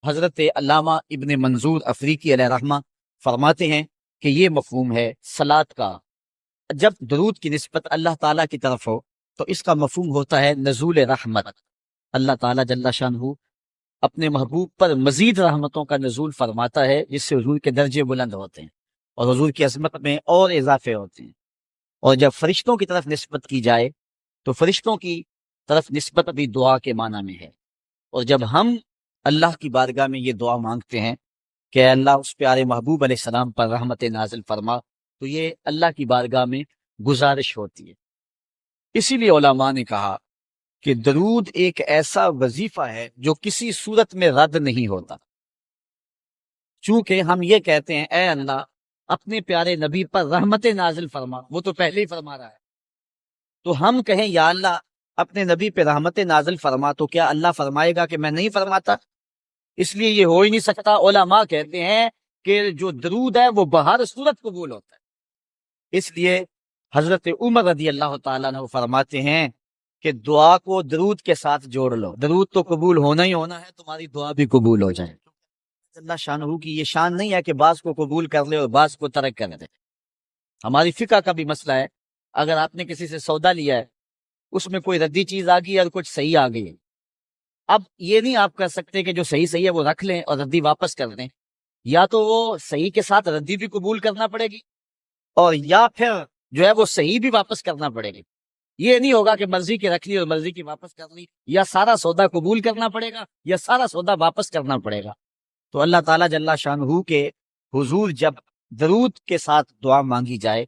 حضرت علامہ ابن منظور افریقی علیہ رحمہ فرماتے ہیں کہ یہ مفہوم ہے صلاۃ کا۔ جب درود کی نسبت اللہ تعالیٰ کی طرف ہو تو اس کا مفہوم ہوتا ہے نزول رحمت۔ اللہ تعالیٰ جل شانہ اپنے محبوب پر مزید رحمتوں کا نزول فرماتا ہے، جس سے حضور کے درجے بلند ہوتے ہیں اور حضور کی عظمت میں اور اضافے ہوتے ہیں۔ اور جب فرشتوں کی طرف نسبت کی جائے تو فرشتوں کی طرف نسبت بھی دعا کے معنی میں ہے۔ اور جب ہم اللہ کی بارگاہ میں یہ دعا مانگتے ہیں کہ اللہ اس پیارے محبوب علیہ السلام پر رحمت نازل فرما، تو یہ اللہ کی بارگاہ میں گزارش ہوتی ہے۔ اسی لیے علماء نے کہا کہ درود ایک ایسا وظیفہ ہے جو کسی صورت میں رد نہیں ہوتا۔ چونکہ ہم یہ کہتے ہیں اے اللہ اپنے پیارے نبی پر رحمت نازل فرما، وہ تو پہلے ہی فرما رہا ہے، تو ہم کہیں یا اللہ اپنے نبی پہ رحمت نازل فرما، تو کیا اللہ فرمائے گا کہ میں نہیں فرماتا؟ اس لیے یہ ہو ہی نہیں سکتا۔ علماء کہتے ہیں کہ جو درود ہے وہ بہر صورت قبول ہوتا ہے۔ اس لیے حضرت عمر رضی اللہ تعالیٰ عنہ فرماتے ہیں کہ دعا کو درود کے ساتھ جوڑ لو، درود تو قبول ہونا ہی ہونا ہے، تمہاری دعا بھی قبول ہو جائے۔ اللہ شانہ کی یہ شان نہیں ہے کہ بعض کو قبول کر لے اور بعض کو ترک کر دے۔ ہماری فقہ کا بھی مسئلہ ہے، اگر آپ نے کسی سے سودا لیا ہے، اس میں کوئی ردی چیز آ گئی اور کچھ صحیح آ گئی ہے، اب یہ نہیں آپ کر سکتے کہ جو صحیح ہے وہ رکھ لیں اور ردی واپس کر دیں، یا تو وہ صحیح کے ساتھ ردی بھی قبول کرنا پڑے گی اور یا پھر جو ہے وہ صحیح بھی واپس کرنا پڑے گی۔ یہ نہیں ہوگا کہ مرضی کی رکھ لی اور مرضی کی واپس کر لی، یا سارا سودا قبول کرنا پڑے گا یا سارا سودا واپس کرنا پڑے گا۔ تو اللہ تعالیٰ جل شانہ کے حضور جب درود کے ساتھ دعا مانگی جائے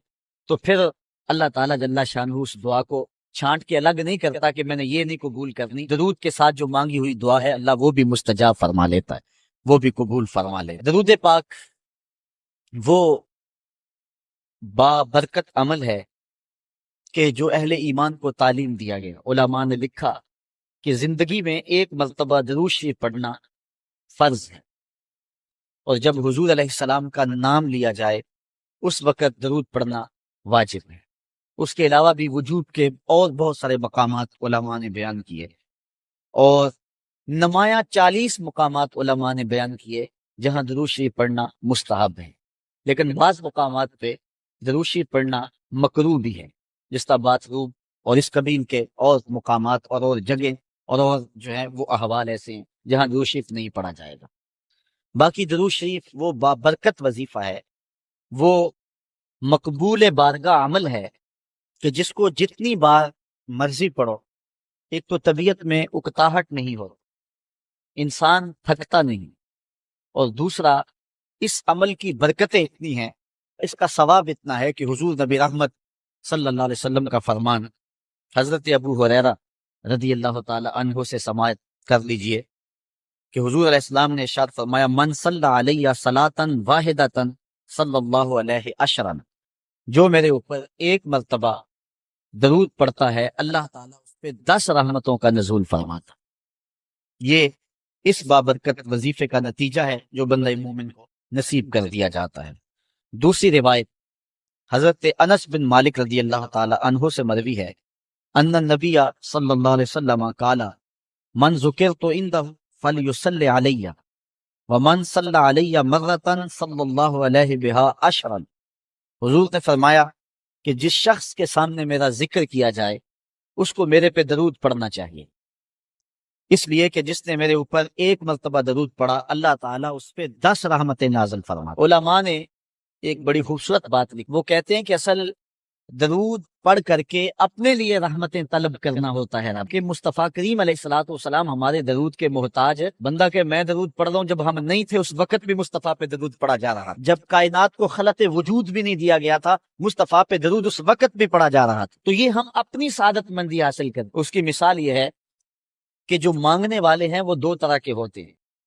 تو پھر اللہ تعالیٰ جل شانہ اس دعا کو چھانٹ کے الگ نہیں کرتا کہ میں نے یہ نہیں قبول کرنی۔ درود کے ساتھ جو مانگی ہوئی دعا ہے اللہ وہ بھی مستجاب فرما لیتا ہے، وہ بھی قبول فرما لے۔ درود پاک وہ بابرکت عمل ہے کہ جو اہل ایمان کو تعلیم دیا گیا۔ علماء نے لکھا کہ زندگی میں ایک مرتبہ درود شریف پڑھنا فرض ہے، اور جب حضور علیہ السلام کا نام لیا جائے اس وقت درود پڑھنا واجب ہے۔ اس کے علاوہ بھی وجوب کے اور بہت سارے مقامات علماء نے بیان کیے، اور نمایاں 40 مقامات علماء نے بیان کیے جہاں درود شریف پڑھنا مستحب ہے، لیکن بعض مقامات پہ درود شریف پڑھنا مکروہ بھی ہے، جس طرح باتھ روم اور اس قبیل کے اور مقامات اور جگہ اور جو ہے وہ احوال ایسے ہیں جہاں درود شریف نہیں پڑھا جائے گا۔ باقی درود شریف وہ بابرکت وظیفہ ہے، وہ مقبول بارگاہ عمل ہے کہ جس کو جتنی بار مرضی پڑھو، ایک تو طبیعت میں اکتاہٹ نہیں ہو، انسان تھکتا نہیں، اور دوسرا اس عمل کی برکتیں اتنی ہیں، اس کا ثواب اتنا ہے کہ حضور نبی رحمت صلی اللہ علیہ وسلم کا فرمان حضرت ابو ہریرہ رضی اللہ تعالی عنہ سے سماعت کر لیجئے کہ حضور علیہ السلام نے ارشاد فرمایا من صلی علیہ صلاۃ واحدۃ صلی اللہ علیہ عشرا، جو میرے اوپر ایک مرتبہ درود پڑھتا ہے اللہ تعالیٰ اس پہ 10 رحمتوں کا نزول فرماتا۔ یہ اس بابرکت وظیفے کا نتیجہ ہے جو بندہ مومن کو نصیب کر دیا جاتا ہے۔ دوسری روایت حضرت انس بن مالک رضی اللہ تعالی عنہ سے مروی ہے ان النبی صلی اللہ علیہ وسلم قال من ذکرت عنده فلیصلی علی ومن صلی علی مرۃ صلی اللہ علیہ بها عشرا۔ حضور نے فرمایا کہ جس شخص کے سامنے میرا ذکر کیا جائے اس کو میرے پہ درود پڑھنا چاہیے، اس لیے کہ جس نے میرے اوپر ایک مرتبہ درود پڑھا اللہ تعالیٰ اس پہ 10 رحمتیں نازل فرماتا۔ علماء نے ایک بڑی خوبصورت بات لکھی، وہ کہتے ہیں کہ اصل درود پڑھ کر کے اپنے لیے رحمتیں طلب کرنا ہوتا ہے کہ مصطفیٰ کریم علیہ الصلوۃ والسلام ہمارے درود کے محتاج ہے۔ بندہ کہ میں درود پڑھ رہا ہوں، جب ہم نہیں تھے اس وقت بھی مصطفیٰ پہ درود پڑھا جا رہا، جب کائنات کو خلق وجود بھی نہیں دیا گیا تھا مصطفیٰ پہ درود اس وقت بھی پڑھا جا رہا تھا۔ تو یہ ہم اپنی سعادت مندی حاصل کریں۔ اس کی مثال یہ ہے کہ جو مانگنے والے ہیں وہ 2 طرح کے ہوتے ہیں،